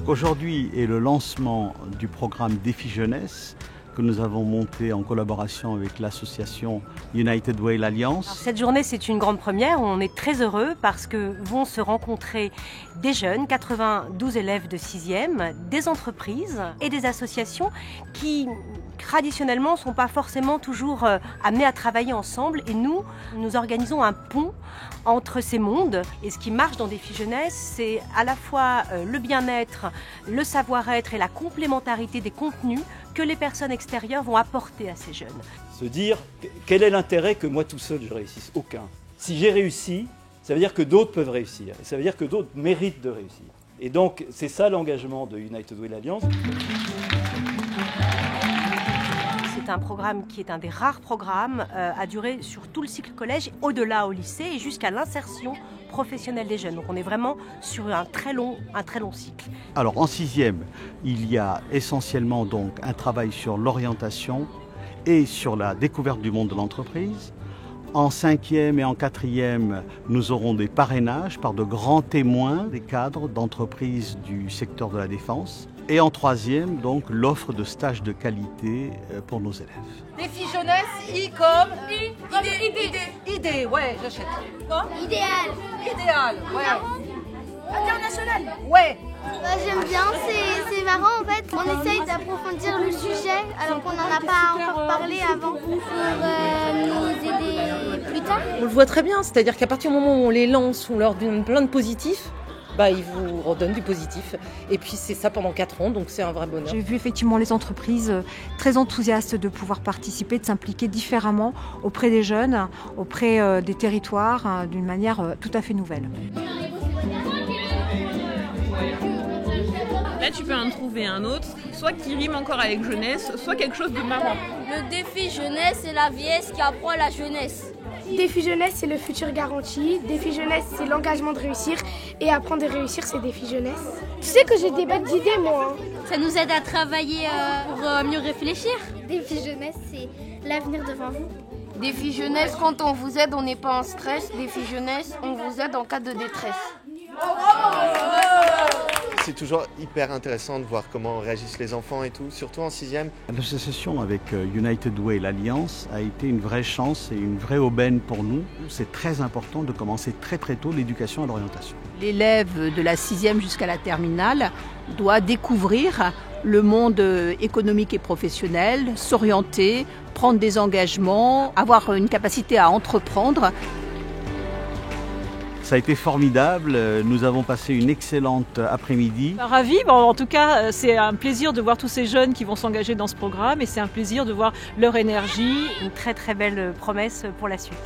Donc aujourd'hui est le lancement du programme Défi Jeunesse que nous avons monté en collaboration avec l'association United Way l'Alliance. Alors, cette journée, c'est une grande première. On est très heureux parce que vont se rencontrer des jeunes, 92 élèves de 6e, des entreprises et des associations qui traditionnellement ne sont pas forcément toujours amenés à travailler ensemble. Et nous organisons un pont entre ces mondes. Et ce qui marche dans Défi Jeunesse, c'est à la fois le bien-être, le savoir-être et la complémentarité des contenus que les personnes extérieures vont apporter à ces jeunes. Se dire, quel est l'intérêt que moi tout seul je réussisse? Aucun. Si j'ai réussi, ça veut dire que d'autres peuvent réussir. Ça veut dire que d'autres méritent de réussir. Et donc, c'est ça l'engagement de United Way l'Alliance. C'est un programme qui est un des rares programmes à durer sur tout le cycle collège, au-delà au lycée et jusqu'à l'insertion professionnelle des jeunes. Donc on est vraiment sur un très long cycle. Alors en 6e, il y a essentiellement donc un travail sur l'orientation et sur la découverte du monde de l'entreprise. En 5e et en 4e, nous aurons des parrainages par de grands témoins des cadres d'entreprises du secteur de la défense. Et en 3e, donc, l'offre de stages de qualité pour nos élèves. Défi Jeunesse, I comme idée, ouais, j'achète. Idéal, ouais. International. Ouais. J'aime bien, c'est marrant en fait. On essaye d'approfondir le sujet alors qu'on n'en a pas encore parlé avant pour nous aider plus tard. On le voit très bien, c'est-à-dire qu'à partir du moment où on les lance, on leur donne plein de positifs, ils vous redonnent du positif. Et puis c'est ça pendant 4 ans, donc c'est un vrai bonheur. J'ai vu effectivement les entreprises très enthousiastes de pouvoir participer, de s'impliquer différemment auprès des jeunes, auprès des territoires, d'une manière tout à fait nouvelle. Là, tu peux en trouver un autre, soit qui rime encore avec jeunesse, soit quelque chose de marrant. Le défi jeunesse, c'est la vieillesse qui apprend la jeunesse. Défi jeunesse, c'est le futur garanti. Défi jeunesse, c'est l'engagement de réussir. Et apprendre à réussir, c'est défi jeunesse. Tu sais que j'ai des bêtes d'idées, moi. Ça nous aide à travailler pour mieux réfléchir. Défi jeunesse, c'est l'avenir devant vous. Défi jeunesse, quand on vous aide, on n'est pas en stress. Défi jeunesse, on vous aide en cas de détresse. C'est toujours hyper intéressant de voir comment réagissent les enfants et tout, surtout en 6e. L'association avec United Way l'Alliance a été une vraie chance et une vraie aubaine pour nous. C'est très important de commencer très tôt l'éducation à l'orientation. L'élève de la 6e jusqu'à la terminale doit découvrir le monde économique et professionnel, s'orienter, prendre des engagements, avoir une capacité à entreprendre. Ça a été formidable, nous avons passé une excellente après-midi. Ravi, en tout cas c'est un plaisir de voir tous ces jeunes qui vont s'engager dans ce programme et c'est un plaisir de voir leur énergie. Une très très belle promesse pour la suite.